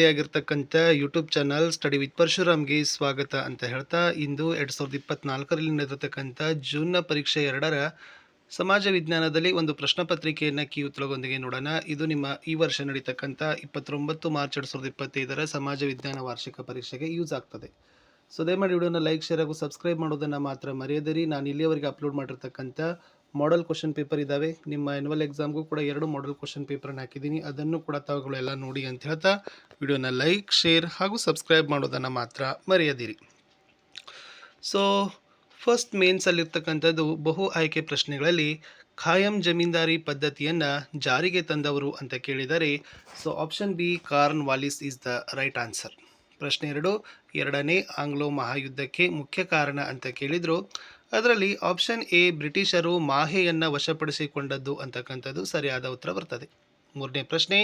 ಆಗಿರ್ತಕ್ಕಂಥ YouTube channel study with ಪರಶುರಾಮ್ಗೆ ಸ್ವಾಗತ ಅಂತ ಹೇಳ್ತಾ, ಇಂದು 2024ರಲ್ಲಿ ನಡೆದಿರ್ತಕ್ಕಂಥ ಜೂನ್ನ ಪರೀಕ್ಷೆ 2ರ ಸಮಾಜ ವಿಜ್ಞಾನದಲ್ಲಿ ಒಂದು ಪ್ರಶ್ನೆ ಪತ್ರಿಕೆಯನ್ನು ಕೀ ಉತ್ತರಗೊಂದಿಗೆ ನೋಡೋಣ. ಇದು ನಿಮ್ಮ ಈ ವರ್ಷ ನಡೀತಕ್ಕಂಥ 29 ಮಾರ್ಚ್ 2025ರ ಸಮಾಜ ವಿಜ್ಞಾನ ವಾರ್ಷಿಕ ಪರೀಕ್ಷೆಗೆ ಯೂಸ್ ಆಗ್ತದೆ. ಸೊ ದಯಮಾಡಿ ವಿಡಿಯೋನ ಲೈಕ್, ಶೇರ್ ಹಾಗೂ ಸಬ್ಸ್ಕ್ರೈಬ್ ಮಾಡೋದನ್ನು ಮಾತ್ರ ಮರೆಯದಿರಿ. ನಾನು ಇಲ್ಲಿಯವರೆಗೆ ಅಪ್ಲೋಡ್ ಮಾಡಿರ್ತಕ್ಕಂಥ ಮಾಡೆಲ್ ಕ್ವಶನ್ ಪೇಪರ್ ಇದ್ದಾವೆ. ನಿಮ್ಮ ಆ್ಯನ್ಯುವಲ್ ಎಕ್ಸಾಮ್ಗೂ ಕೂಡ 2 ಮಾಡೆಲ್ ಕ್ವಶನ್ ಪೇಪರ್ನ ಹಾಕಿದ್ದೀನಿ. ಅದನ್ನು ಕೂಡ ತಾವುಗಳೆಲ್ಲ ನೋಡಿ ಅಂತ ಹೇಳ್ತಾ ವಿಡಿಯೋನ ಲೈಕ್, ಶೇರ್ ಹಾಗೂ ಸಬ್ಸ್ಕ್ರೈಬ್ ಮಾಡೋದನ್ನು ಮಾತ್ರ ಮರೆಯದಿರಿ. ಸೊ ಫಸ್ಟ್ ಮೇನ್ಸಲ್ಲಿರ್ತಕ್ಕಂಥದ್ದು ಬಹು ಆಯ್ಕೆ ಪ್ರಶ್ನೆಗಳಲ್ಲಿ ಖಾಯಂ ಜಮೀನ್ದಾರಿ ಪದ್ಧತಿಯನ್ನು ಜಾರಿಗೆ ತಂದವರು ಅಂತ ಕೇಳಿದರೆ, so option B corn Wallis is the right answer. ಪ್ರಶ್ನೆ 2, ಎರಡನೇ ಆಂಗ್ಲೋ ಮಹಾಯುದ್ಧಕ್ಕೆ ಮುಖ್ಯ ಕಾರಣ ಅಂತ ಕೇಳಿದರು. ಅದರಲ್ಲಿ ಆಪ್ಷನ್ ಎ ಬ್ರಿಟಿಷರು ಮಾಹೆಯನ್ನು ವಶಪಡಿಸಿಕೊಂಡದ್ದು ಅಂತಕ್ಕಂಥದ್ದು ಸರಿಯಾದ ಉತ್ತರ ಬರ್ತದೆ. ಮೂರನೇ ಪ್ರಶ್ನೆ,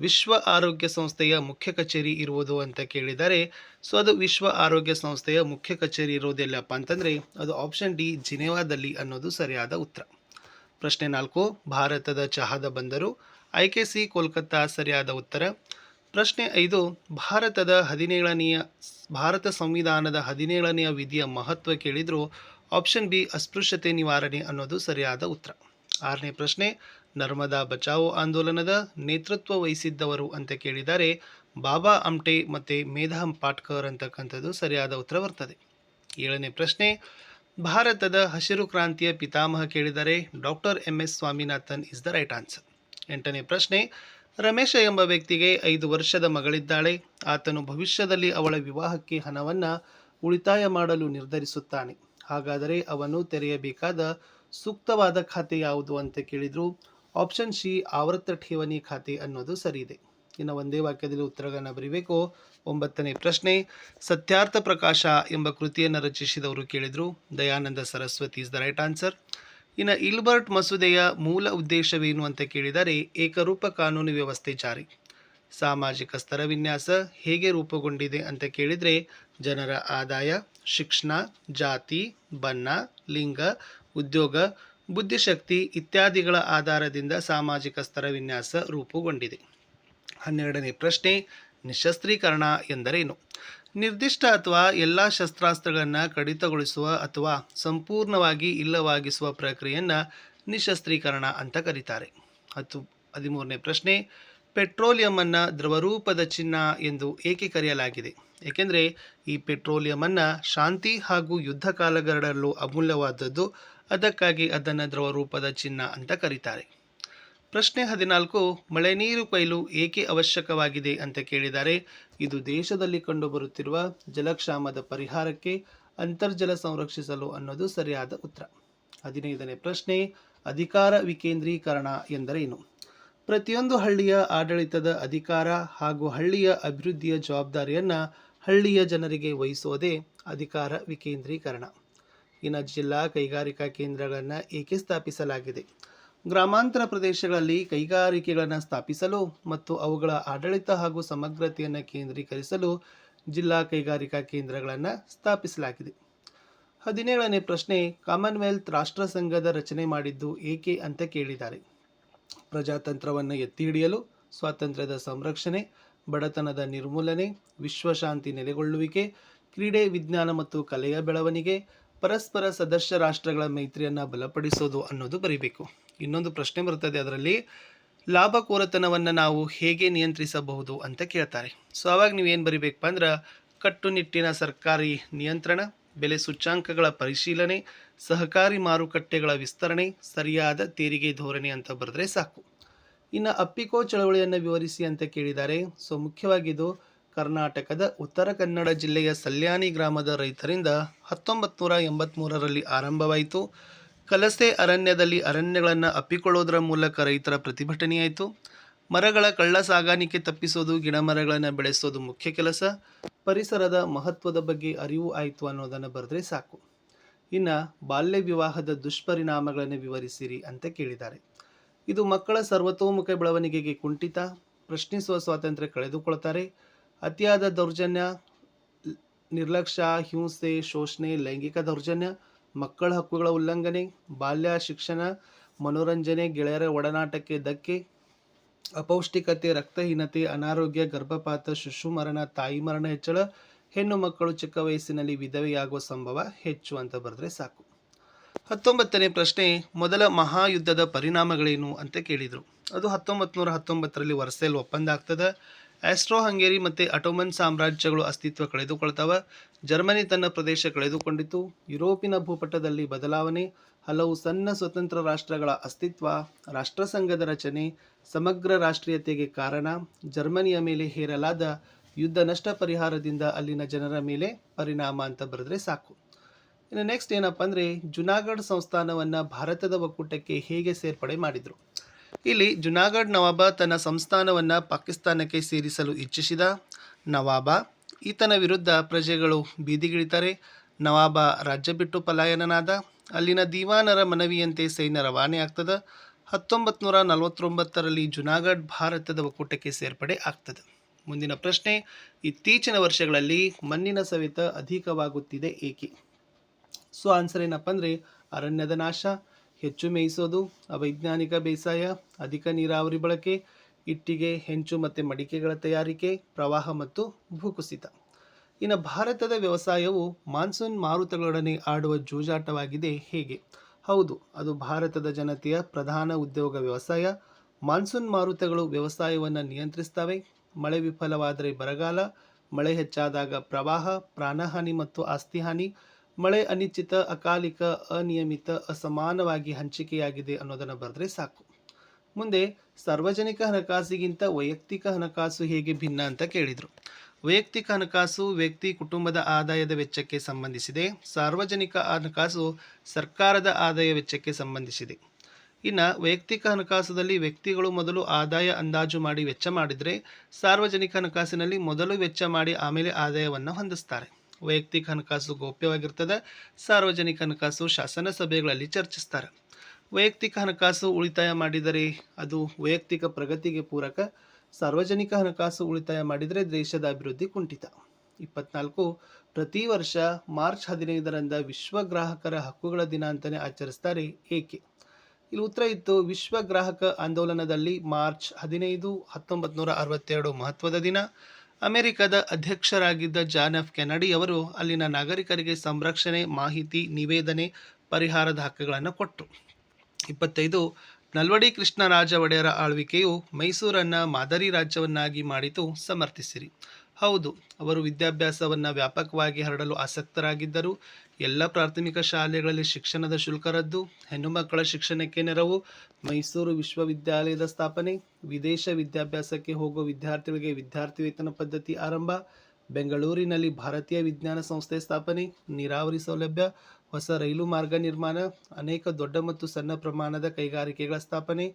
ವಿಶ್ವ ಆರೋಗ್ಯ ಸಂಸ್ಥೆಯ ಮುಖ್ಯ ಕಚೇರಿ ಇರುವುದು ಅಂತ ಕೇಳಿದರೆ, ಸೊ ಅದು ವಿಶ್ವ ಆರೋಗ್ಯ ಸಂಸ್ಥೆಯ ಮುಖ್ಯ ಕಚೇರಿ ಇರೋದೆಲ್ಲಪ್ಪ ಅಂತಂದರೆ ಅದು ಆಪ್ಷನ್ ಡಿ ಜಿನೆವಾದಲ್ಲಿ ಅನ್ನೋದು ಸರಿಯಾದ ಉತ್ತರ. ಪ್ರಶ್ನೆ 4, ಭಾರತದ ಚಹಾದ ಬಂದರು. ಆಯ್ಕೆ ಸಿ ಕೋಲ್ಕತ್ತಾ ಸರಿಯಾದ ಉತ್ತರ. ಪ್ರಶ್ನೆ 5, ಭಾರತ ಸಂವಿಧಾನದ 17ನೆಯ ವಿಧಿಯ ಮಹತ್ವ ಕೇಳಿದ್ರು. ಆಪ್ಷನ್ ಬಿ ಅಸ್ಪೃಶ್ಯತೆ ನಿವಾರಣೆ ಅನ್ನೋದು ಸರಿಯಾದ ಉತ್ತರ. 6ನೇ ಪ್ರಶ್ನೆ, ನರ್ಮದಾ ಬಚಾವೋ ಆಂದೋಲನದ ನೇತೃತ್ವ ವಹಿಸಿದ್ದವರು ಅಂತ ಕೇಳಿದರೆ ಬಾಬಾ ಆಮ್ಟೆ ಮತ್ತು ಮೇಧಾಮ್ ಪಾಟ್ಕರ್ ಅಂತಕ್ಕಂಥದ್ದು ಸರಿಯಾದ ಉತ್ತರ ಬರ್ತದೆ. 7ನೇ ಪ್ರಶ್ನೆ, ಭಾರತದ ಹಸಿರು ಕ್ರಾಂತಿಯ ಪಿತಾಮಹ ಕೇಳಿದರೆ doctor MS Swaminathan is the right answer. 8ನೇ ಪ್ರಶ್ನೆ, ರಮೇಶ ಎಂಬ ವ್ಯಕ್ತಿಗೆ 5 ವರ್ಷದ ಮಗಳಿದ್ದಾಳೆ. ಆತನು ಭವಿಷ್ಯದಲ್ಲಿ ಅವಳ ವಿವಾಹಕ್ಕೆ ಹಣವನ್ನು ಉಳಿತಾಯ ಮಾಡಲು ನಿರ್ಧರಿಸುತ್ತಾನೆ. ಹಾಗಾದರೆ ಅವನು ತೆರೆಯಬೇಕಾದ ಸೂಕ್ತವಾದ ಖಾತೆ ಯಾವುದು ಅಂತ ಕೇಳಿದ್ರು. ಆಪ್ಷನ್ ಸಿ ಆವರ್ತ ಠೇವಣಿ ಖಾತೆ ಅನ್ನೋದು ಸರಿ ಇದೆ. ಇನ್ನು ಒಂದೇ ವಾಕ್ಯದಲ್ಲಿ ಉತ್ತರಗಳನ್ನು ಬರೀಬೇಕು. 9ನೇ ಪ್ರಶ್ನೆ, ಸತ್ಯಾರ್ಥ ಪ್ರಕಾಶ ಎಂಬ ಕೃತಿಯನ್ನು ರಚಿಸಿದವರು ಕೇಳಿದ್ರು. Dayananda Saraswati is the right answer. ಇನ್ನು ಇಲ್ಬರ್ಟ್ ಮಸೂದೆಯ ಮೂಲ ಉದ್ದೇಶವೇನು ಅಂತ ಕೇಳಿದರೆ ಏಕರೂಪ ಕಾನೂನು ವ್ಯವಸ್ಥೆ ಜಾರಿ. ಸಾಮಾಜಿಕ ಸ್ತರ ವಿನ್ಯಾಸ ಹೇಗೆ ರೂಪುಗೊಂಡಿದೆ ಅಂತ ಕೇಳಿದರೆ ಜನರ ಆದಾಯ, ಶಿಕ್ಷಣ, ಜಾತಿ, ಬಣ್ಣ, ಲಿಂಗ, ಉದ್ಯೋಗ, ಬುದ್ಧಿಶಕ್ತಿ ಇತ್ಯಾದಿಗಳ ಆಧಾರದಿಂದ ಸಾಮಾಜಿಕ ಸ್ತರ ವಿನ್ಯಾಸ ರೂಪುಗೊಂಡಿದೆ. 12ನೇ ಪ್ರಶ್ನೆ, ನಿಶಸ್ತ್ರೀಕರಣ ಎಂದರೇನು? ನಿರ್ದಿಷ್ಟ ಅಥವಾ ಎಲ್ಲ ಶಸ್ತ್ರಾಸ್ತ್ರಗಳನ್ನು ಕಡಿತಗೊಳಿಸುವ ಅಥವಾ ಸಂಪೂರ್ಣವಾಗಿ ಇಲ್ಲವಾಗಿಸುವ ಪ್ರಕ್ರಿಯೆಯನ್ನು ನಿಶಸ್ತ್ರೀಕರಣ ಅಂತ ಕರೀತಾರೆ. 13ನೇ ಪ್ರಶ್ನೆ, ಪೆಟ್ರೋಲಿಯಮನ್ನು ದ್ರವರೂಪದ ಚಿನ್ನ ಎಂದು ಏಕೆ ಕರೆಯಲಾಗಿದೆ? ಏಕೆಂದರೆ ಈ ಪೆಟ್ರೋಲಿಯಮನ್ನು ಶಾಂತಿ ಹಾಗೂ ಯುದ್ಧ ಕಾಲಗಳೆರಡರಲ್ಲೂ ಅಮೂಲ್ಯವಾದದ್ದು, ಅದಕ್ಕಾಗಿ ಅದನ್ನು ದ್ರವರೂಪದ ಚಿನ್ನ ಅಂತ ಕರೀತಾರೆ. ಪ್ರಶ್ನೆ 14, ಮಳೆ ನೀರು ಕೊಯ್ಲು ಏಕೆ ಅವಶ್ಯಕವಾಗಿದೆ ಅಂತ ಕೇಳಿದ್ದಾರೆ. ಇದು ದೇಶದಲ್ಲಿ ಕಂಡುಬರುತ್ತಿರುವ ಜಲಕ್ಷಾಮದ ಪರಿಹಾರಕ್ಕೆ, ಅಂತರ್ಜಲ ಸಂರಕ್ಷಿಸಲು ಅನ್ನೋದು ಸರಿಯಾದ ಉತ್ತರ. 15ನೇ ಪ್ರಶ್ನೆ, ಅಧಿಕಾರ ವಿಕೇಂದ್ರೀಕರಣ ಎಂದರೇನು? ಪ್ರತಿಯೊಂದು ಹಳ್ಳಿಯ ಆಡಳಿತದ ಅಧಿಕಾರ ಹಾಗೂ ಹಳ್ಳಿಯ ಅಭಿವೃದ್ಧಿಯ ಜವಾಬ್ದಾರಿಯನ್ನು ಹಳ್ಳಿಯ ಜನರಿಗೆ ವಹಿಸೋದೇ ಅಧಿಕಾರ ವಿಕೇಂದ್ರೀಕರಣ. ಇನ್ನು ಜಿಲ್ಲಾ ಕೈಗಾರಿಕಾ ಕೇಂದ್ರಗಳನ್ನು ಏಕೆ ಸ್ಥಾಪಿಸಲಾಗಿದೆ? ಗ್ರಾಮಾಂತರ ಪ್ರದೇಶಗಳಲ್ಲಿ ಕೈಗಾರಿಕೆಗಳನ್ನು ಸ್ಥಾಪಿಸಲು ಮತ್ತು ಅವುಗಳ ಆಡಳಿತ ಹಾಗೂ ಸಮಗ್ರತೆಯನ್ನು ಕೇಂದ್ರೀಕರಿಸಲು ಜಿಲ್ಲಾ ಕೈಗಾರಿಕಾ ಕೇಂದ್ರಗಳನ್ನು ಸ್ಥಾಪಿಸಲಾಗಿದೆ. 17ನೇ ಪ್ರಶ್ನೆ, ಕಾಮನ್ವೆಲ್ತ್ ರಾಷ್ಟ್ರ ಸಂಘದ ರಚನೆ ಮಾಡಿದ್ದು ಏಕೆ ಅಂತ ಕೇಳಿದ್ದಾರೆ. ಪ್ರಜಾತಂತ್ರವನ್ನು ಎತ್ತಿ ಹಿಡಿಯಲು, ಸ್ವಾತಂತ್ರ್ಯದ ಸಂರಕ್ಷಣೆ, ಬಡತನದ ನಿರ್ಮೂಲನೆ, ವಿಶ್ವಶಾಂತಿ ನೆಲೆಗೊಳ್ಳುವಿಕೆ, ಕ್ರೀಡೆ, ವಿಜ್ಞಾನ ಮತ್ತು ಕಲೆಯ ಬೆಳವಣಿಗೆ, ಪರಸ್ಪರ ಸದಸ್ಯ ರಾಷ್ಟ್ರಗಳ ಮೈತ್ರಿಯನ್ನು ಬಲಪಡಿಸೋದು ಅನ್ನೋದು ಬರೀಬೇಕು. ಇನ್ನೊಂದು ಪ್ರಶ್ನೆ ಬರ್ತದೆ, ಅದರಲ್ಲಿ ಲಾಭಕೋರತನವನ್ನು ನಾವು ಹೇಗೆ ನಿಯಂತ್ರಿಸಬಹುದು ಅಂತ ಕೇಳ್ತಾರೆ. ಸೊ ಆವಾಗ ನೀವೇನು ಬರೀಬೇಕಪ್ಪ ಅಂದ್ರೆ ಕಟ್ಟುನಿಟ್ಟಿನ ಸರ್ಕಾರಿ ನಿಯಂತ್ರಣ, ಬೆಲೆ ಸೂಚ್ಯಾಂಕಗಳ ಪರಿಶೀಲನೆ, ಸಹಕಾರಿ ಮಾರುಕಟ್ಟೆಗಳ ವಿಸ್ತರಣೆ, ಸರಿಯಾದ ತೆರಿಗೆ ಧೋರಣೆ ಅಂತ ಬರೆದ್ರೆ ಸಾಕು. ಇನ್ನು ಅಪ್ಪಿಕೋ ಚಳವಳಿಯನ್ನು ವಿವರಿಸಿ ಅಂತ ಕೇಳಿದ್ದಾರೆ. ಸೊ ಮುಖ್ಯವಾಗಿದ್ದು ಕರ್ನಾಟಕದ ಉತ್ತರ ಕನ್ನಡ ಜಿಲ್ಲೆಯ ಸಲ್ಯಾನಿ ಗ್ರಾಮದ ರೈತರಿಂದ 1983ರಲ್ಲಿ ಆರಂಭವಾಯಿತು. ಕಲಸೆ ಅರಣ್ಯದಲ್ಲಿ ಅರಣ್ಯಗಳನ್ನು ಅಪ್ಪಿಕೊಳ್ಳೋದರ ಮೂಲಕ ರೈತರ ಪ್ರತಿಭಟನೆಯಾಯಿತು. ಮರಗಳ ಕಳ್ಳ ಸಾಗಾಣಿಕೆ ತಪ್ಪಿಸೋದು, ಗಿಡಮರಗಳನ್ನು ಬೆಳೆಸೋದು ಮುಖ್ಯ ಕೆಲಸ, ಪರಿಸರದ ಮಹತ್ವದ ಬಗ್ಗೆ ಅರಿವು ಆಯಿತು ಅನ್ನೋದನ್ನು ಬರೆದ್ರೆ ಸಾಕು. ಇನ್ನು ಬಾಲ್ಯ ವಿವಾಹದ ದುಷ್ಪರಿಣಾಮಗಳನ್ನು ವಿವರಿಸಿರಿ ಅಂತ ಕೇಳಿದ್ದಾರೆ. ಇದು ಮಕ್ಕಳ ಸರ್ವತೋಮುಖ ಬೆಳವಣಿಗೆಗೆ ಕುಂಠಿತ, ಪ್ರಶ್ನಿಸುವ ಸ್ವಾತಂತ್ರ್ಯ ಕಳೆದುಕೊಳ್ತಾರೆ, ಅತಿಯಾದ ದೌರ್ಜನ್ಯ, ನಿರ್ಲಕ್ಷ್ಯ, ಹಿಂಸೆ, ಶೋಷಣೆ, ಲೈಂಗಿಕ ದೌರ್ಜನ್ಯ, ಮಕ್ಕಳ ಹಕ್ಕುಗಳ ಉಲ್ಲಂಘನೆ, ಬಾಲ್ಯ ಶಿಕ್ಷಣ, ಮನೋರಂಜನೆ, ಗೆಳೆಯರ ಒಡನಾಟಕ್ಕೆ ಧಕ್ಕೆ, ಅಪೌಷ್ಟಿಕತೆ, ರಕ್ತಹೀನತೆ, ಅನಾರೋಗ್ಯ, ಗರ್ಭಪಾತ, ಶಿಶು ಮರಣ, ತಾಯಿ ಮರಣ ಹೆಚ್ಚಳ, ಹೆಣ್ಣು ಮಕ್ಕಳು ಚಿಕ್ಕ ವಯಸ್ಸಿನಲ್ಲಿ ವಿಧವೆಯಾಗುವ ಸಂಭವ ಹೆಚ್ಚು ಅಂತ ಬರೆದ್ರೆ ಸಾಕು. 19ನೇ ಪ್ರಶ್ನೆ, ಮೊದಲ ಮಹಾಯುದ್ಧದ ಪರಿಣಾಮಗಳೇನು ಅಂತ ಕೇಳಿದರು. ಅದು 1919ರಲ್ಲಿ ವರ್ಸೇಲ್ ಒಪ್ಪಂದ ಆಗ್ತದೆ. ಆಸ್ಟ್ರೋ ಹಂಗೇರಿ ಮತ್ತು ಅಟೋಮನ್ ಸಾಮ್ರಾಜ್ಯಗಳು ಅಸ್ತಿತ್ವ ಕಳೆದುಕೊಳ್ತಾವ. ಜರ್ಮನಿ ತನ್ನ ಪ್ರದೇಶ ಕಳೆದುಕೊಂಡಿತು. ಯುರೋಪಿನ ಭೂಪಟದಲ್ಲಿ ಬದಲಾವಣೆ, ಹಲವು ಸಣ್ಣ ಸ್ವತಂತ್ರ ರಾಷ್ಟ್ರಗಳ ಅಸ್ತಿತ್ವ, ರಾಷ್ಟ್ರಸಂಘದ ರಚನೆ, ಸಮಗ್ರ ರಾಷ್ಟ್ರೀಯತೆಗೆ ಕಾರಣ, ಜರ್ಮನಿಯ ಮೇಲೆ ಹೇರಲಾದ ಯುದ್ಧ ನಷ್ಟ ಪರಿಹಾರದಿಂದ ಅಲ್ಲಿನ ಜನರ ಮೇಲೆ ಪರಿಣಾಮ ಅಂತ ಬರೆದ್ರೆ ಸಾಕು. ಇನ್ನು ನೆಕ್ಸ್ಟ್ ಏನಪ್ಪ ಅಂದರೆ, ಜುನಾಗಢ್ ಸಂಸ್ಥಾನವನ್ನು ಭಾರತದ ಒಕ್ಕೂಟಕ್ಕೆ ಹೇಗೆ ಸೇರ್ಪಡೆ ಮಾಡಿದರು. ಇಲ್ಲಿ ಜುನಾಗಢ್ ನವಾಬ ತನ್ನ ಸಂಸ್ಥಾನವನ್ನು ಪಾಕಿಸ್ತಾನಕ್ಕೆ ಸೇರಿಸಲು ಇಚ್ಛಿಸಿದ. ನವಾಬ ಈತನ ವಿರುದ್ಧ ಪ್ರಜೆಗಳು ಬೀದಿಗಿಳಿತಾರೆ. ನವಾಬ ರಾಜ್ಯ ಬಿಟ್ಟು ಪಲಾಯನನಾದ. ಅಲ್ಲಿನ ದಿವಾನರ ಮನವಿಯಂತೆ ಸೈನ್ಯ ರವಾನೆ ಆಗ್ತದೆ. 1949ರಲ್ಲಿ ಜುನಾಗಢ್ ಭಾರತದ ಒಕ್ಕೂಟಕ್ಕೆ ಸೇರ್ಪಡೆ ಆಗ್ತದೆ. ಮುಂದಿನ ಪ್ರಶ್ನೆ, ಇತ್ತೀಚಿನ ವರ್ಷಗಳಲ್ಲಿ ಮಣ್ಣಿನ ಸವೆತ ಅಧಿಕವಾಗುತ್ತಿದೆ ಏಕೆ? ಸೊ ಆನ್ಸರ್ ಏನಪ್ಪ ಅಂದರೆ, ಅರಣ್ಯದ ನಾಶ, ಹೆಚ್ಚು ಮೇಯಿಸೋದು, ಅವೈಜ್ಞಾನಿಕ ಬೇಸಾಯ, ಅಧಿಕ ನೀರಾವರಿ ಬಳಕೆ, ಇಟ್ಟಿಗೆ, ಹೆಂಚು ಮತ್ತು ಮಡಿಕೆಗಳ ತಯಾರಿಕೆ, ಪ್ರವಾಹ ಮತ್ತು ಭೂಕುಸಿತ. ಇನ್ನು ಭಾರತದ ವ್ಯವಸಾಯವು ಮಾನ್ಸೂನ್ ಮಾರುತಗಳೊಡನೆ ಆಡುವ ಜೂಜಾಟವಾಗಿದೆ ಹೇಗೆ? ಹೌದು, ಅದು ಭಾರತದ ಜನತೆಯ ಪ್ರಧಾನ ಉದ್ಯೋಗ ವ್ಯವಸಾಯ. ಮಾನ್ಸೂನ್ ಮಾರುತಗಳು ವ್ಯವಸಾಯವನ್ನು ನಿಯಂತ್ರಿಸ್ತವೆ. ಮಳೆ ವಿಫಲವಾದರೆ ಬರಗಾಲ, ಮಳೆ ಹೆಚ್ಚಾದಾಗ ಪ್ರವಾಹ, ಪ್ರಾಣಹಾನಿ ಮತ್ತು ಆಸ್ತಿ ಹಾನಿ. ಮಳೆ ಅನಿಶ್ಚಿತ, ಅಕಾಲಿಕ, ಅನಿಯಮಿತ, ಅಸಮಾನವಾಗಿ ಹಂಚಿಕೆಯಾಗಿದೆ ಅನ್ನೋದನ್ನು ಬರೆದ್ರೆ ಸಾಕು. ಮುಂದೆ, ಸಾರ್ವಜನಿಕ ಹಣಕಾಸಿಗಿಂತ ವೈಯಕ್ತಿಕ ಹಣಕಾಸು ಹೇಗೆ ಭಿನ್ನ ಅಂತ ಕೇಳಿದರು. ವೈಯಕ್ತಿಕ ಹಣಕಾಸು ವ್ಯಕ್ತಿ ಕುಟುಂಬದ ಆದಾಯದ ವೆಚ್ಚಕ್ಕೆ ಸಂಬಂಧಿಸಿದೆ. ಸಾರ್ವಜನಿಕ ಹಣಕಾಸು ಸರ್ಕಾರದ ಆದಾಯ ವೆಚ್ಚಕ್ಕೆ ಸಂಬಂಧಿಸಿದೆ. ಇನ್ನು ವೈಯಕ್ತಿಕ ಹಣಕಾಸುದಲ್ಲಿ ವ್ಯಕ್ತಿಗಳು ಮೊದಲು ಆದಾಯ ಅಂದಾಜು ಮಾಡಿ ವೆಚ್ಚ ಮಾಡಿದರೆ, ಸಾರ್ವಜನಿಕ ಹಣಕಾಸಿನಲ್ಲಿ ಮೊದಲು ವೆಚ್ಚ ಮಾಡಿ ಆಮೇಲೆ ಆದಾಯವನ್ನು ಹೊಂದಿಸ್ತಾರೆ. ವೈಯಕ್ತಿಕ ಹಣಕಾಸು ಗೌಪ್ಯವಾಗಿರ್ತದೆ. ಸಾರ್ವಜನಿಕ ಹಣಕಾಸು ಶಾಸನ ಸಭೆಗಳಲ್ಲಿ ಚರ್ಚಿಸ್ತಾರೆ. ವೈಯಕ್ತಿಕ ಹಣಕಾಸು ಉಳಿತಾಯ ಮಾಡಿದರೆ ಅದು ವೈಯಕ್ತಿಕ ಪ್ರಗತಿಗೆ ಪೂರಕ. ಸಾರ್ವಜನಿಕ ಹಣಕಾಸು ಉಳಿತಾಯ ಮಾಡಿದರೆ ದೇಶದ ಅಭಿವೃದ್ಧಿ ಕುಂಠಿತ. 24, ಪ್ರತಿ ವರ್ಷ ಮಾರ್ಚ್ 15ರಂದು ವಿಶ್ವ ಗ್ರಾಹಕರ ಹಕ್ಕುಗಳ ದಿನ ಅಂತಲೇ ಆಚರಿಸ್ತಾರೆ ಏಕೆ? ಇಲ್ಲಿ ಉತ್ತರ ಇತ್ತು, ವಿಶ್ವ ಗ್ರಾಹಕ ಆಂದೋಲನದಲ್ಲಿ ಮಾರ್ಚ್ 15, 1962 ಮಹತ್ವದ ದಿನ. ಅಮೆರಿಕದ ಅಧ್ಯಕ್ಷರಾಗಿದ್ದ ಜಾನ್ ಎಫ್ ಕೆನಡಿ ಅವರು ಅಲ್ಲಿನ ನಾಗರಿಕರಿಗೆ ಸಂರಕ್ಷಣೆ, ಮಾಹಿತಿ, ನಿವೇದನೆ, ಪರಿಹಾರದ ಹಕ್ಕುಗಳನ್ನು ಕೊಟ್ಟರು. 25, ನಲ್ವಡಿ ಕೃಷ್ಣರಾಜ ಒಡೆಯರ ಆಳ್ವಿಕೆಯು ಮೈಸೂರನ್ನು ಮಾದರಿ ರಾಜ್ಯವನ್ನಾಗಿ ಮಾಡಿತು ಸಮರ್ಥಿಸಿರಿ. ಹೌದು, ಅವರು ವಿದ್ಯಾಭ್ಯಾಸವನ್ನು ವ್ಯಾಪಕವಾಗಿ ಹರಡಲು ಆಸಕ್ತರಾಗಿದ್ದರು. ಎಲ್ಲ ಪ್ರಾಥಮಿಕ ಶಾಲೆಗಳಲ್ಲಿ ಶಿಕ್ಷಣದ ಶುಲ್ಕ ರದ್ದು, ಹೆಣ್ಣು ಮಕ್ಕಳ ಶಿಕ್ಷಣಕ್ಕೆ ನೆರವು, ಮೈಸೂರು ವಿಶ್ವವಿದ್ಯಾಲಯದ ಸ್ಥಾಪನೆ, ವಿದೇಶ ವಿದ್ಯಾಭ್ಯಾಸಕ್ಕೆ ಹೋಗುವ ವಿದ್ಯಾರ್ಥಿಗಳಿಗೆ ವಿದ್ಯಾರ್ಥಿ ವೇತನ ಪದ್ಧತಿ ಆರಂಭ, ಬೆಂಗಳೂರಿನಲ್ಲಿ ಭಾರತೀಯ ವಿಜ್ಞಾನ ಸಂಸ್ಥೆ ಸ್ಥಾಪನೆ, ನೀರಾವರಿ ಸೌಲಭ್ಯ, ಹೊಸ ರೈಲು ಮಾರ್ಗ ನಿರ್ಮಾಣ, ಅನೇಕ ದೊಡ್ಡ ಮತ್ತು ಸಣ್ಣ ಪ್ರಮಾಣದ ಕೈಗಾರಿಕೆಗಳ ಸ್ಥಾಪನೆ,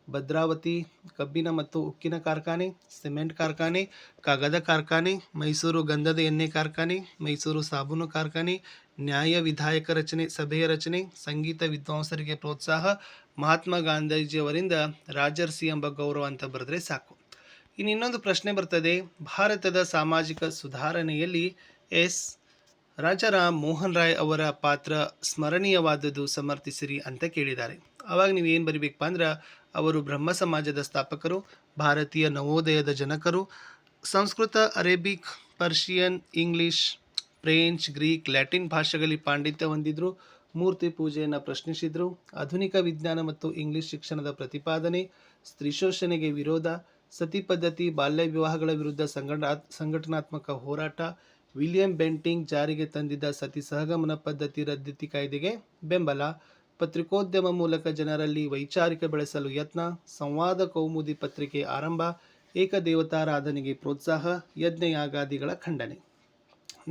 ಭದ್ರಾವತಿ ಕಬ್ಬಿನ ಮತ್ತು ಉಕ್ಕಿನ ಕಾರ್ಖಾನೆ, ಸಿಮೆಂಟ್ ಕಾರ್ಖಾನೆ, ಕಾಗದ ಕಾರ್ಖಾನೆ, ಮೈಸೂರು ಗಂಧದ ಎಣ್ಣೆ ಕಾರ್ಖಾನೆ, ಮೈಸೂರು ಸಾಬೂನು ಕಾರ್ಖಾನೆ, ನ್ಯಾಯ ವಿಧಾಯಕ ರಚನೆ ಸಭೆಯ ರಚನೆ, ಸಂಗೀತ ವಿದ್ವಾಂಸರಿಗೆ ಪ್ರೋತ್ಸಾಹ, ಮಹಾತ್ಮ ಗಾಂಧೀಜಿಯವರಿಂದ ರಾಜರ್ಷಿ ಎಂಬ ಗೌರವ ಅಂತ ಬರೆದ್ರೆ ಸಾಕು. ಇನ್ನು ಇನ್ನೊಂದು ಪ್ರಶ್ನೆ ಬರ್ತದೆ, ಭಾರತದ ಸಾಮಾಜಿಕ ಸುಧಾರಣೆಯಲ್ಲಿ ಎಸ್ ರಾಜಾರಾಮ್ ಮೋಹನ್ ರಾಯ್ ಅವರ ಪಾತ್ರ ಸ್ಮರಣೀಯವಾದದ್ದು ಸಮರ್ಥಿಸಿರಿ ಅಂತ ಕೇಳಿದ್ದಾರೆ. ಆವಾಗ ನೀವು ಏನು ಬರಿಬೇಕಪ್ಪ ಅಂದ್ರೆ, ಅವರು ಬ್ರಹ್ಮ ಸಮಾಜದ ಸ್ಥಾಪಕರು, ಭಾರತೀಯ ನವೋದಯದ ಜನಕರು, Sanskrit, Arabic, Persian, English, French, Greek, Latin ಭಾಷೆಗಳಲ್ಲಿ ಪಾಂಡಿತ್ಯ ಹೊಂದಿದ್ರು, ಮೂರ್ತಿ ಪೂಜೆಯನ್ನು ಪ್ರಶ್ನಿಸಿದರು, ಆಧುನಿಕ ವಿಜ್ಞಾನ ಮತ್ತು ಇಂಗ್ಲಿಷ್ ಶಿಕ್ಷಣದ ಪ್ರತಿಪಾದನೆ, ಸ್ತ್ರೀ ಶೋಷಣೆಗೆ ವಿರೋಧ, ಸತಿ ಪದ್ಧತಿ, ಬಾಲ್ಯ ವಿವಾಹಗಳ ವಿರುದ್ಧ ಸಂಘಟನಾತ್ಮಕ ಹೋರಾಟ, ವಿಲಿಯಂ ಬೆಂಟಿಂಗ್ ಜಾರಿಗೆ ತಂದಿದ್ದ ಸತಿ ಸಹಗಮನ ಪದ್ಧತಿ ರದ್ದತಿ ಕಾಯ್ದೆಗೆ ಬೆಂಬಲ, ಪತ್ರಿಕೋದ್ಯಮ ಮೂಲಕ ಜನರಲ್ಲಿ ವೈಚಾರಿಕ ಬೆಳೆಸಲು ಯತ್ನ, ಸಂವಾದ ಕೌಮುದಿ ಪತ್ರಿಕೆ ಆರಂಭ, ಏಕದೇವತಾರಾಧನೆಗೆ ಪ್ರೋತ್ಸಾಹ, ಯಜ್ಞಯಾಗಾದಿಗಳ ಖಂಡನೆ.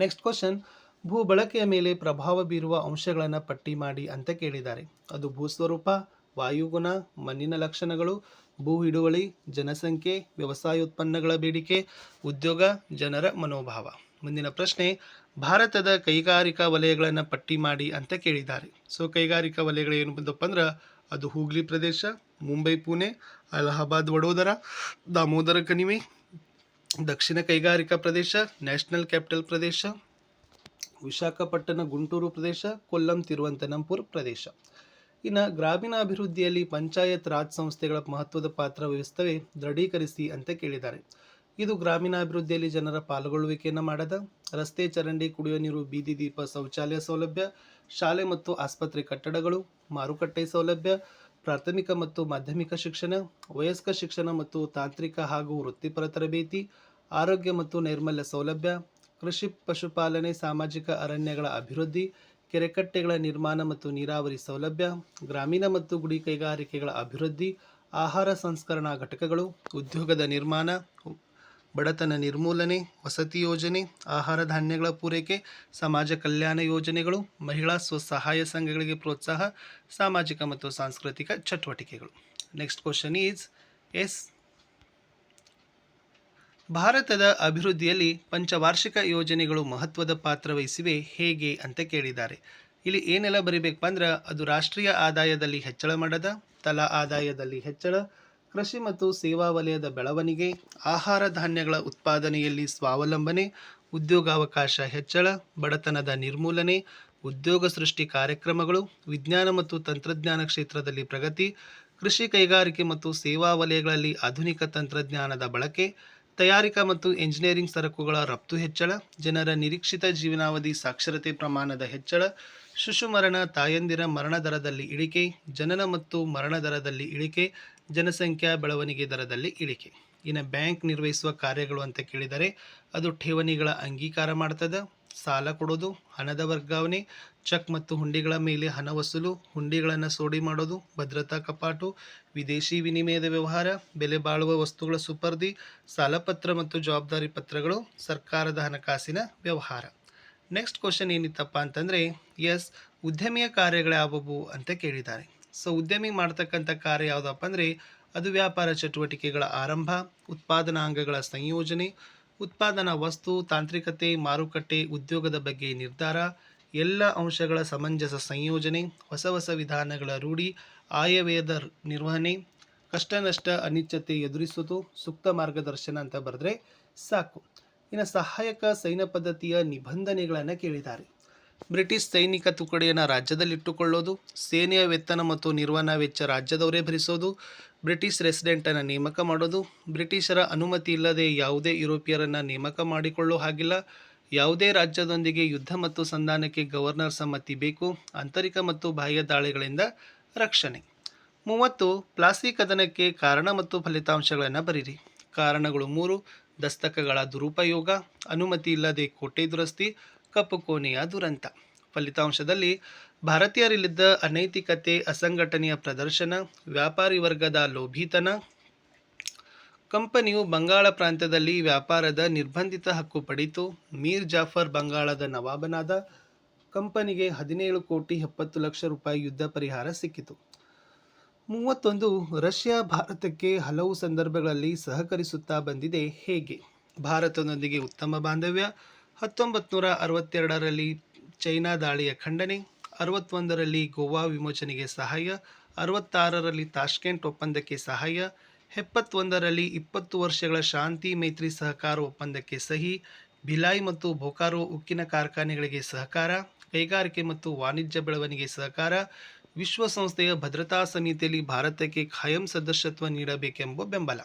ನೆಕ್ಸ್ಟ್ ಕ್ವಶನ್, ಭೂ ಬಳಕೆಯ ಮೇಲೆ ಪ್ರಭಾವ ಬೀರುವ ಅಂಶಗಳನ್ನು ಪಟ್ಟಿ ಮಾಡಿ ಅಂತ ಕೇಳಿದ್ದಾರೆ. ಅದು ಭೂಸ್ವರೂಪ, ವಾಯುಗುಣ, ಮಣ್ಣಿನ ಲಕ್ಷಣಗಳು, ಭೂ ಹಿಡುವಳಿ, ಜನಸಂಖ್ಯೆ, ವ್ಯವಸಾಯೋತ್ಪನ್ನಗಳ ಬೇಡಿಕೆ, ಉದ್ಯೋಗ, ಜನರ ಮನೋಭಾವ. ಮುಂದಿನ ಪ್ರಶ್ನೆ, ಭಾರತದ ಕೈಗಾರಿಕಾ ವಲಯಗಳನ್ನು ಪಟ್ಟಿ ಮಾಡಿ ಅಂತ ಕೇಳಿದ್ದಾರೆ. ಸೊ ಕೈಗಾರಿಕಾ ವಲಯಗಳು ಏನು ಬಂದಪ್ಪ ಅಂದ್ರೆ, ಅದು ಹೂಗ್ಲಿ ಪ್ರದೇಶ, ಮುಂಬೈ ಪುಣೆ, ಅಲಹಾಬಾದ್ ವಡೋದರ, ದಾಮೋದರ ಕಣಿವೆ, ದಕ್ಷಿಣ ಕೈಗಾರಿಕಾ ಪ್ರದೇಶ, ನ್ಯಾಷನಲ್ ಕ್ಯಾಪಿಟಲ್ ಪ್ರದೇಶ, ವಿಶಾಖಪಟ್ಟಣ ಗುಂಟೂರು ಪ್ರದೇಶ, ಕೊಲ್ಲಂ ತಿರುವಂತನಂಪುರ ಪ್ರದೇಶ. ಇನ್ನು ಗ್ರಾಮೀಣಾಭಿವೃದ್ಧಿಯಲ್ಲಿ ಪಂಚಾಯತ್ ರಾಜ್ ಸಂಸ್ಥೆಗಳ ಮಹತ್ವದ ಪಾತ್ರ ವಹಿಸ್ತವೆ, ದೃಢೀಕರಿಸಿ ಅಂತ ಕೇಳಿದ್ದಾರೆ. ಇದು ಗ್ರಾಮೀಣಾಭಿವೃದ್ಧಿಯಲ್ಲಿ ಜನರ ಪಾಲ್ಗೊಳ್ಳುವಿಕೆಯನ್ನು ಮಾಡದ. ರಸ್ತೆ, ಚರಂಡಿ, ಕುಡಿಯುವ ನೀರು, ಬೀದಿ ದೀಪ, ಶೌಚಾಲಯ ಸೌಲಭ್ಯ, ಶಾಲೆ ಮತ್ತು ಆಸ್ಪತ್ರೆ ಕಟ್ಟಡಗಳು, ಮಾರುಕಟ್ಟೆ ಸೌಲಭ್ಯ, ಪ್ರಾಥಮಿಕ ಮತ್ತು ಮಾಧ್ಯಮಿಕ ಶಿಕ್ಷಣ, ವಯಸ್ಕ ಶಿಕ್ಷಣ ಮತ್ತು ತಾಂತ್ರಿಕ ಹಾಗೂ ವೃತ್ತಿಪರ ತರಬೇತಿ, ಆರೋಗ್ಯ ಮತ್ತು ನೈರ್ಮಲ್ಯ ಸೌಲಭ್ಯ, ಕೃಷಿ, ಪಶುಪಾಲನೆ, ಸಾಮಾಜಿಕ ಅರಣ್ಯಗಳ ಅಭಿವೃದ್ಧಿ, ಕೆರೆಕಟ್ಟೆಗಳ ನಿರ್ಮಾಣ ಮತ್ತು ನೀರಾವರಿ ಸೌಲಭ್ಯ, ಗ್ರಾಮೀಣ ಮತ್ತು ಗುಡಿ ಕೈಗಾರಿಕೆಗಳ ಅಭಿವೃದ್ಧಿ, ಆಹಾರ ಸಂಸ್ಕರಣಾ ಘಟಕಗಳು, ಉದ್ಯೋಗದ ನಿರ್ಮಾಣ, ಬಡತನ ನಿರ್ಮೂಲನೆ, ವಸತಿ ಯೋಜನೆ, ಆಹಾರ ಧಾನ್ಯಗಳ ಪೂರೈಕೆ, ಸಮಾಜ ಕಲ್ಯಾಣ ಯೋಜನೆಗಳು, ಮಹಿಳಾ ಸ್ವಸಹಾಯ ಸಂಘಗಳಿಗೆ ಪ್ರೋತ್ಸಾಹ, ಸಾಮಾಜಿಕ ಮತ್ತು ಸಾಂಸ್ಕೃತಿಕ ಚಟುವಟಿಕೆಗಳು. ನೆಕ್ಸ್ಟ್ ಕ್ವಶನ್ ಈಸ್ ಎಸ್. ಭಾರತದ ಅಭಿವೃದ್ಧಿಯಲ್ಲಿ ಪಂಚವಾರ್ಷಿಕ ಯೋಜನೆಗಳು ಮಹತ್ವದ ಪಾತ್ರ ವಹಿಸಿವೆ ಹೇಗೆ ಅಂತ ಕೇಳಿದ್ದಾರೆ. ಇಲ್ಲಿ ಏನೆಲ್ಲ ಬರಿಬೇಕಪ್ಪ ಅಂದ್ರೆ, ಅದು ರಾಷ್ಟ್ರೀಯ ಆದಾಯದಲ್ಲಿ ಹೆಚ್ಚಳ ಮಾಡದ, ತಲಾ ಆದಾಯದಲ್ಲಿ ಹೆಚ್ಚಳ, ಕೃಷಿ ಮತ್ತು ಸೇವಾ ವಲಯದ ಬೆಳವಣಿಗೆ, ಆಹಾರ ಧಾನ್ಯಗಳ ಉತ್ಪಾದನೆಯಲ್ಲಿ ಸ್ವಾವಲಂಬನೆ, ಉದ್ಯೋಗಾವಕಾಶ ಹೆಚ್ಚಳ, ಬಡತನದ ನಿರ್ಮೂಲನೆ, ಉದ್ಯೋಗ ಸೃಷ್ಟಿ ಕಾರ್ಯಕ್ರಮಗಳು, ವಿಜ್ಞಾನ ಮತ್ತು ತಂತ್ರಜ್ಞಾನ ಕ್ಷೇತ್ರದಲ್ಲಿ ಪ್ರಗತಿ, ಕೃಷಿ ಕೈಗಾರಿಕೆ ಮತ್ತು ಸೇವಾ ವಲಯಗಳಲ್ಲಿ ಆಧುನಿಕ ತಂತ್ರಜ್ಞಾನದ ಬಳಕೆ, ತಯಾರಿಕಾ ಮತ್ತು ಎಂಜಿನಿಯರಿಂಗ್ ಸರಕುಗಳ ರಫ್ತು ಹೆಚ್ಚಳ, ಜನರ ನಿರೀಕ್ಷಿತ ಜೀವನಾವಧಿ ಸಾಕ್ಷರತೆ ಪ್ರಮಾಣದ ಹೆಚ್ಚಳ, ಶಿಶು ಮರಣ, ತಾಯಂದಿರ ಮರಣ ದರದಲ್ಲಿ ಇಳಿಕೆ, ಜನನ ಮತ್ತು ಮರಣ ದರದಲ್ಲಿ ಇಳಿಕೆ, ಜನಸಂಖ್ಯಾ ಬೆಳವಣಿಗೆ ದರದಲ್ಲಿ ಇಳಿಕೆ. ಇನ್ನು ಬ್ಯಾಂಕ್ ನಿರ್ವಹಿಸುವ ಕಾರ್ಯಗಳು ಅಂತ ಕೇಳಿದರೆ, ಅದು ಠೇವಣಿಗಳ ಅಂಗೀಕಾರ ಮಾಡ್ತದೆ, ಸಾಲ ಕೊಡೋದು, ಹಣದ ವರ್ಗಾವಣೆ, ಚೆಕ್ ಮತ್ತು ಹುಂಡಿಗಳ ಮೇಲೆ ಹಣ ವಸೂಲು, ಹುಂಡಿಗಳನ್ನು ಸೋಡಿ ಮಾಡೋದು, ಭದ್ರತಾ ಕಪಾಟು, ವಿದೇಶಿ ವಿನಿಮಯದ ವ್ಯವಹಾರ, ಬೆಲೆ ಬಾಳುವ ವಸ್ತುಗಳ ಸುಪರ್ದಿ, ಸಾಲಪತ್ರ ಮತ್ತು ಜವಾಬ್ದಾರಿ ಪತ್ರಗಳು, ಸರ್ಕಾರದ ಹಣಕಾಸಿನ ವ್ಯವಹಾರ. ನೆಕ್ಸ್ಟ್ ಕ್ವಶನ್ ಏನಿತ್ತಪ್ಪ ಅಂತಂದರೆ, ಎಸ್, ಉದ್ಯಮಿಯ ಕಾರ್ಯಗಳು ಯಾವುವು ಅಂತ ಕೇಳಿದ್ದಾರೆ. ಸೊ ಉದ್ಯಮಿ ಮಾಡ್ತಕ್ಕಂಥ ಕಾರ್ಯ ಯಾವುದಪ್ಪ ಅಂದರೆ, ಅದು ವ್ಯಾಪಾರ ಚಟುವಟಿಕೆಗಳ ಆರಂಭ, ಉತ್ಪಾದನಾಂಗಗಳ ಸಂಯೋಜನೆ, ಉತ್ಪಾದನಾ ವಸ್ತು, ತಾಂತ್ರಿಕತೆ, ಮಾರುಕಟ್ಟೆ, ಉದ್ಯೋಗದ ಬಗ್ಗೆ ನಿರ್ಧಾರ, ಎಲ್ಲ ಅಂಶಗಳ ಸಮಂಜಸ ಸಂಯೋಜನೆ, ಹೊಸ ಹೊಸ ವಿಧಾನಗಳ ರೂಢಿ, ಆಯವ್ಯಯದ ನಿರ್ವಹಣೆ, ಕಷ್ಟ ನಷ್ಟ ಅನಿಶ್ಚಿತತೆ ಎದುರಿಸುವುದು, ಸೂಕ್ತ ಮಾರ್ಗದರ್ಶನ ಅಂತ ಬರೆದ್ರೆ ಸಾಕು. ಇನ್ನು ಸಹಾಯಕ ಸೈನ್ಯ ಪದ್ಧತಿಯ ನಿಬಂಧನೆಗಳನ್ನು ಕೇಳಿದ್ದಾರೆ. ಬ್ರಿಟಿಷ್ ಸೈನಿಕ ತುಕಡಿಯನ್ನು ರಾಜ್ಯದಲ್ಲಿಟ್ಟುಕೊಳ್ಳೋದು, ಸೇನೆಯ ವೇತನ ಮತ್ತು ನಿರ್ವಹಣಾ ವೆಚ್ಚ ರಾಜ್ಯದವರೇ ಭರಿಸೋದು, ಬ್ರಿಟಿಷ್ ರೆಸಿಡೆಂಟನ್ನು ನೇಮಕ ಮಾಡೋದು, ಬ್ರಿಟಿಷರ ಅನುಮತಿ ಇಲ್ಲದೆ ಯಾವುದೇ ಯುರೋಪಿಯರನ್ನು ನೇಮಕ ಮಾಡಿಕೊಳ್ಳೋ ಹಾಗಿಲ್ಲ, ಯಾವುದೇ ರಾಜ್ಯದೊಂದಿಗೆ ಯುದ್ಧ ಮತ್ತು ಸಂಧಾನಕ್ಕೆ ಗವರ್ನರ್ ಸಮ್ಮತಿ ಬೇಕು, ಆಂತರಿಕ ಮತ್ತು ಬಾಹ್ಯ ದಾಳಿಗಳಿಂದ ರಕ್ಷಣೆ. 30 ಪ್ಲಾಸಿ ಕದನಕ್ಕೆ ಕಾರಣ ಮತ್ತು ಫಲಿತಾಂಶಗಳನ್ನು ಬರೀರಿ. ಕಾರಣಗಳು 3: ದಸ್ತಕಗಳ ದುರುಪಯೋಗ, ಅನುಮತಿ ಇಲ್ಲದೆ ಕೋಟೆ ದುರಸ್ತಿ, ಕಪ್ಪು ಕೋಣೆಯ ದುರಂತ. ಫಲಿತಾಂಶದಲ್ಲಿ ಭಾರತೀಯರಲ್ಲಿದ್ದ ಅನೈತಿಕತೆ, ಅಸಂಘಟನೆಯ ಪ್ರದರ್ಶನ, ವ್ಯಾಪಾರಿ ವರ್ಗದ ಲೋಭಿತನ. ಕಂಪನಿಯು ಬಂಗಾಳ ಪ್ರಾಂತ್ಯದಲ್ಲಿ ವ್ಯಾಪಾರದ ನಿರ್ಬಂಧಿತ ಹಕ್ಕು ಪಡೆಯಿತು. ಮೀರ್ ಜಾಫರ್ ಬಂಗಾಳದ ನವಾಬನಾದ. ಕಂಪನಿಗೆ 17,70,00,000 ರೂಪಾಯಿ ಯುದ್ಧ ಪರಿಹಾರ ಸಿಕ್ಕಿತು. 31 ರಷ್ಯಾ ಭಾರತಕ್ಕೆ ಹಲವು ಸಂದರ್ಭಗಳಲ್ಲಿ ಸಹಕರಿಸುತ್ತಾ ಬಂದಿದೆ ಹೇಗೆ? ಭಾರತದೊಂದಿಗೆ ಉತ್ತಮ ಬಾಂಧವ್ಯ, 1962ರಲ್ಲಿ ಚೈನಾ ದಾಳಿಯ ಖಂಡನೆ, 61ರಲ್ಲಿ ಗೋವಾ ವಿಮೋಚನೆಗೆ ಸಹಾಯ, 66ರಲ್ಲಿ ತಾಷ್ಕೆಂಟ್ ಒಪ್ಪಂದಕ್ಕೆ ಸಹಾಯ, 71ರಲ್ಲಿ 20 ವರ್ಷಗಳ ಶಾಂತಿ ಮೈತ್ರಿ ಸಹಕಾರ ಒಪ್ಪಂದಕ್ಕೆ ಸಹಿ, ಭಿಲಾಯ್ ಮತ್ತು ಬೋಕಾರೋ ಉಕ್ಕಿನ ಕಾರ್ಖಾನೆಗಳಿಗೆ ಸಹಕಾರ, ಕೈಗಾರಿಕೆ ಮತ್ತು ವಾಣಿಜ್ಯ ಬೆಳವಣಿಗೆ ಸಹಕಾರ, ವಿಶ್ವಸಂಸ್ಥೆಯ ಭದ್ರತಾ ಸಮಿತಿಯಲ್ಲಿ ಭಾರತಕ್ಕೆ ಖಾಯಂ ಸದಸ್ಯತ್ವ ನೀಡಬೇಕೆಂಬ ಬೆಂಬಲ.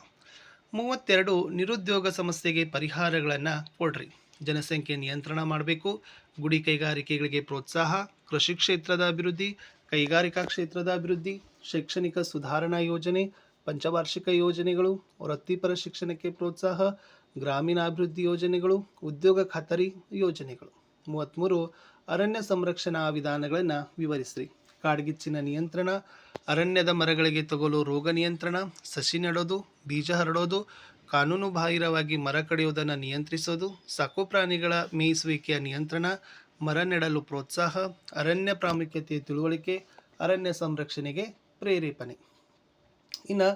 32 ನಿರುದ್ಯೋಗ ಸಮಸ್ಯೆಗೆ ಪರಿಹಾರಗಳನ್ನು ಕೊಡ್ರಿ. ಜನಸಂಖ್ಯೆ ನಿಯಂತ್ರಣ ಮಾಡಬೇಕು, ಗುಡಿ ಕೈಗಾರಿಕೆಗಳಿಗೆ ಪ್ರೋತ್ಸಾಹ, ಕೃಷಿ ಕ್ಷೇತ್ರದ ಅಭಿವೃದ್ಧಿ, ಕೈಗಾರಿಕಾ ಕ್ಷೇತ್ರದ ಅಭಿವೃದ್ಧಿ, ಶೈಕ್ಷಣಿಕ ಸುಧಾರಣಾ ಯೋಜನೆ, ಪಂಚವಾರ್ಷಿಕ ಯೋಜನೆಗಳು, ವೃತ್ತಿಪರ ಶಿಕ್ಷಣಕ್ಕೆ ಪ್ರೋತ್ಸಾಹ, ಗ್ರಾಮೀಣಾಭಿವೃದ್ಧಿ ಯೋಜನೆಗಳು, ಉದ್ಯೋಗ ಖಾತರಿ ಯೋಜನೆಗಳು. 33 ಅರಣ್ಯ ಸಂರಕ್ಷಣಾ ವಿಧಾನಗಳನ್ನು ವಿವರಿಸಿರಿ. ಕಾಡ್ಗಿಚ್ಚಿನ ನಿಯಂತ್ರಣ, ಅರಣ್ಯದ ಮರಗಳಿಗೆ ತಗುಲೋ ರೋಗ ನಿಯಂತ್ರಣ, ಸಸಿ ನೆಡೋದು, ಬೀಜ ಹರಡೋದು, ಕಾನೂನು ಬಾಹಿರವಾಗಿ ಮರ ಕಡಿಯೋದನ್ನು ನಿಯಂತ್ರಿಸೋದು, ಸಾಕುಪ್ರಾಣಿಗಳ ಮೇಯಿಸುವಿಕೆಯ ನಿಯಂತ್ರಣ, ಮರ ನೆಡಲು ಪ್ರೋತ್ಸಾಹ, ಅರಣ್ಯ ಪ್ರಾಮುಖ್ಯತೆಯ ತಿಳುವಳಿಕೆ, ಅರಣ್ಯ ಸಂರಕ್ಷಣೆಗೆ ಪ್ರೇರೇಪಣೆ. ಇನ್ನು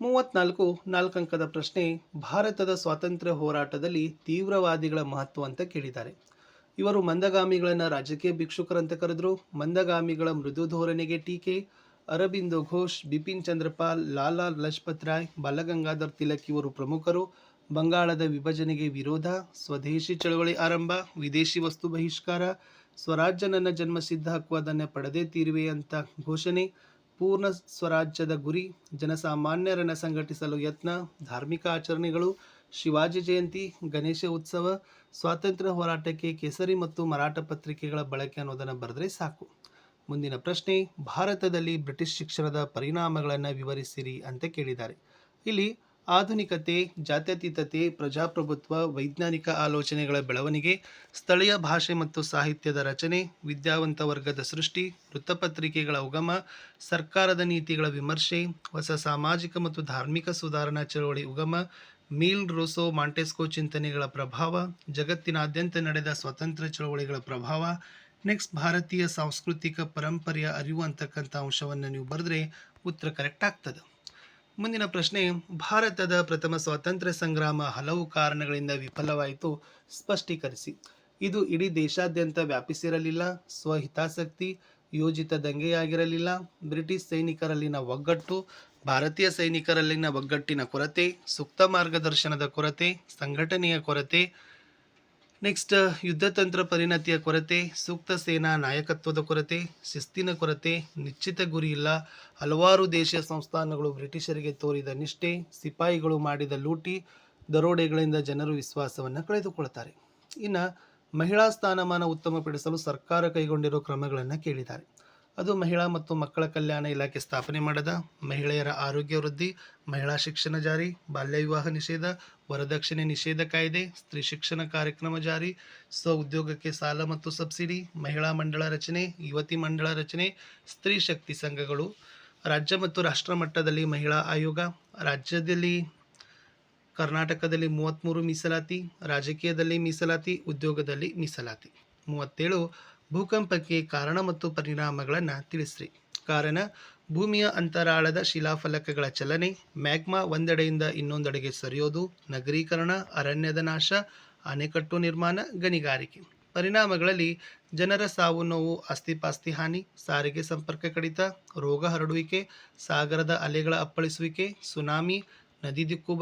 34 4 ಅಂಕದ ಪ್ರಶ್ನೆ, ಭಾರತದ ಸ್ವಾತಂತ್ರ್ಯ ಹೋರಾಟದಲ್ಲಿ ತೀವ್ರವಾದಿಗಳ ಮಹತ್ವ ಅಂತ ಕೇಳಿದ್ದಾರೆ. ಇವರು ಮಂದಗಾಮಿಗಳನ್ನು ರಾಜಕೀಯ ಭಿಕ್ಷುಕರಂತ ಕರೆದರು. ಮಂದಗಾಮಿಗಳ ಮೃದು ಧೋರಣೆಗೆ ಟೀಕೆ. ಅರಬಿಂದೋ ಘೋಷ್, ಬಿಪಿನ್ ಚಂದ್ರಪಾಲ್, ಲಾಲಾ ಲಜಪತ್ ರಾಯ್, ಬಾಲಗಂಗಾಧರ್ ತಿಲಕ್ ಇವರು ಪ್ರಮುಖರು. ಬಂಗಾಳದ ವಿಭಜನೆಗೆ ವಿರೋಧ, ಸ್ವದೇಶಿ ಚಳವಳಿ ಆರಂಭ, ವಿದೇಶಿ ವಸ್ತು ಬಹಿಷ್ಕಾರ, ಸ್ವರಾಜ್ಯ ನನ್ನ ಜನ್ಮಸಿದ್ಧ ಹಕ್ಕು, ಅದನ್ನೇ ಪಡೆದೇ ತೀರುವೆ ಅಂತ ಘೋಷಣೆ, ಪೂರ್ಣ ಸ್ವರಾಜ್ಯದ ಗುರಿ, ಜನಸಾಮಾನ್ಯರನ್ನು ಸಂಘಟಿಸಲು ಯತ್ನ, ಧಾರ್ಮಿಕ ಆಚರಣೆಗಳು, ಶಿವಾಜಿ ಜಯಂತಿ, ಗಣೇಶ ಉತ್ಸವ, ಸ್ವಾತಂತ್ರ್ಯ ಹೋರಾಟಕ್ಕೆ ಕೇಸರಿ ಮತ್ತು ಮರಾಠ ಪತ್ರಿಕೆಗಳ ಬಳಕೆ ಅನ್ನೋದನ್ನು ಬರೆದ್ರೆ ಸಾಕು. ಮುಂದಿನ ಪ್ರಶ್ನೆ, ಭಾರತದಲ್ಲಿ ಬ್ರಿಟಿಷ್ ಶಿಕ್ಷಣದ ಪರಿಣಾಮಗಳನ್ನು ವಿವರಿಸಿರಿ ಅಂತ ಕೇಳಿದ್ದಾರೆ. ಇಲ್ಲಿ ಆಧುನಿಕತೆ, ಜಾತ್ಯತೀತತೆ, ಪ್ರಜಾಪ್ರಭುತ್ವ, ವೈಜ್ಞಾನಿಕ ಆಲೋಚನೆಗಳ ಬೆಳವಣಿಗೆ, ಸ್ಥಳೀಯ ಭಾಷೆ ಮತ್ತು ಸಾಹಿತ್ಯದ ರಚನೆ, ವಿದ್ಯಾವಂತ ವರ್ಗದ ಸೃಷ್ಟಿ, ವೃತ್ತಪತ್ರಿಕೆಗಳ ಉಗಮ, ಸರ್ಕಾರದ ನೀತಿಗಳ ವಿಮರ್ಶೆ, ಹೊಸ ಸಾಮಾಜಿಕ ಮತ್ತು ಧಾರ್ಮಿಕ ಸುಧಾರಣಾ ಚಳವಳಿ ಉಗಮ, ಮೀಲ್, ರೂಸೋ, ಮಾಂಟೆಸ್ಕೋ ಚಿಂತನೆಗಳ ಪ್ರಭಾವ, ಜಗತ್ತಿನಾದ್ಯಂತ ನಡೆದ ಸ್ವತಂತ್ರ ಚಳವಳಿಗಳ ಪ್ರಭಾವ, ನೆಕ್ಸ್ಟ್ ಭಾರತೀಯ ಸಾಂಸ್ಕೃತಿಕ ಪರಂಪರೆಯ ಅರಿವು ಅಂತಕ್ಕಂಥ ಅಂಶವನ್ನು ನೀವು ಬರೆದ್ರೆ ಉತ್ತರ ಕರೆಕ್ಟ್ ಆಗ್ತದೆ. ಮುಂದಿನ ಪ್ರಶ್ನೆ, ಭಾರತದ ಪ್ರಥಮ ಸ್ವಾತಂತ್ರ್ಯ ಸಂಗ್ರಾಮ ಹಲವು ಕಾರಣಗಳಿಂದ ವಿಫಲವಾಯಿತು, ಸ್ಪಷ್ಟೀಕರಿಸಿ. ಇದು ಇಡೀ ದೇಶಾದ್ಯಂತ ವ್ಯಾಪಿಸಿರಲಿಲ್ಲ, ಸ್ವಹಿತಾಸಕ್ತಿ, ಯೋಜಿತ ದಂಗೆಯಾಗಿರಲಿಲ್ಲ, ಬ್ರಿಟಿಷ್ ಸೈನಿಕರಲ್ಲಿನ ಒಗ್ಗಟ್ಟು, ಭಾರತೀಯ ಸೈನಿಕರಲ್ಲಿನ ಒಗ್ಗಟ್ಟಿನ ಕೊರತೆ, ಸೂಕ್ತ ಮಾರ್ಗದರ್ಶನದ ಕೊರತೆ, ಸಂಘಟನೆಯ ಕೊರತೆ, ನೆಕ್ಸ್ಟ್ ಯುದ್ಧತಂತ್ರ ಪರಿಣತಿಯ ಕೊರತೆ, ಸೂಕ್ತ ಸೇನಾ ನಾಯಕತ್ವದ ಕೊರತೆ, ಶಿಸ್ತಿನ ಕೊರತೆ, ನಿಶ್ಚಿತ ಗುರಿ ಇಲ್ಲ, ಹಲವಾರು ದೇಶೀಯ ಸಂಸ್ಥಾನಗಳು ಬ್ರಿಟಿಷರಿಗೆ ತೋರಿದ ನಿಷ್ಠೆ, ಸಿಪಾಯಿಗಳು ಮಾಡಿದ ಲೂಟಿ, ದರೋಡೆಗಳಿಂದ ಜನರು ವಿಶ್ವಾಸವನ್ನು ಕಳೆದುಕೊಳ್ತಾರೆ. ಇನ್ನು ಮಹಿಳಾ ಸ್ಥಾನಮಾನ ಉತ್ತಮಪಡಿಸಲು ಸರ್ಕಾರ ಕೈಗೊಂಡಿರೋ ಕ್ರಮಗಳನ್ನು ಕೇಳಿದ್ದಾರೆ. ಅದು ಮಹಿಳಾ ಮತ್ತು ಮಕ್ಕಳ ಕಲ್ಯಾಣ ಇಲಾಖೆ ಸ್ಥಾಪನೆ ಮಾಡದ, ಮಹಿಳೆಯರ ಆರೋಗ್ಯ ವೃದ್ಧಿ, ಮಹಿಳಾ ಶಿಕ್ಷಣ ಜಾರಿ, ಬಾಲ್ಯ ವಿವಾಹ ನಿಷೇಧ, ವರದಕ್ಷಿಣೆ ನಿಷೇಧ ಕಾಯ್ದೆ, ಸ್ತ್ರೀ ಶಿಕ್ಷಣ ಕಾರ್ಯಕ್ರಮ ಜಾರಿ, ಸ್ವ ಉದ್ಯೋಗಕ್ಕೆ ಸಾಲ ಮತ್ತು ಸಬ್ಸಿಡಿ, ಮಹಿಳಾ ಮಂಡಳ ರಚನೆ, ಯುವತಿ ಮಂಡಳ ರಚನೆ, ಸ್ತ್ರೀ ಶಕ್ತಿ ಸಂಘಗಳು, ರಾಜ್ಯ ಮತ್ತು ರಾಷ್ಟ್ರ ಮಟ್ಟದಲ್ಲಿ ಮಹಿಳಾ ಆಯೋಗ, ರಾಜ್ಯದಲ್ಲಿ ಕರ್ನಾಟಕದಲ್ಲಿ 33 ಮೀಸಲಾತಿ, ರಾಜಕೀಯದಲ್ಲಿ ಮೀಸಲಾತಿ, ಉದ್ಯೋಗದಲ್ಲಿ ಮೀಸಲಾತಿ. 37 ಭೂಕಂಪಕ್ಕೆ ಕಾರಣ ಮತ್ತು ಪರಿಣಾಮಗಳನ್ನು ತಿಳಿಸ್ರಿ. ಕಾರಣ, ಭೂಮಿಯ ಅಂತರಾಳದ ಶಿಲಾಫಲಕಗಳ ಚಲನೆ, ಮ್ಯಾಗ್ಮಾ ಒಂದೆಡೆಯಿಂದ ಇನ್ನೊಂದೆಡೆಗೆ ಸರಿಯೋದು, ನಗರೀಕರಣ, ಅರಣ್ಯದ ನಾಶ, ಅಣೆಕಟ್ಟು ನಿರ್ಮಾಣ, ಗಣಿಗಾರಿಕೆ. ಪರಿಣಾಮಗಳಲ್ಲಿ ಜನರ ಸಾವು ನೋವು, ಆಸ್ತಿಪಾಸ್ತಿ ಹಾನಿ, ಸಾರಿಗೆ ಸಂಪರ್ಕ ಕಡಿತ, ರೋಗ ಹರಡುವಿಕೆ, ಸಾಗರದ ಅಲೆಗಳ ಅಪ್ಪಳಿಸುವಿಕೆ, ಸುನಾಮಿ, ನದಿ ದಿಕ್ಕು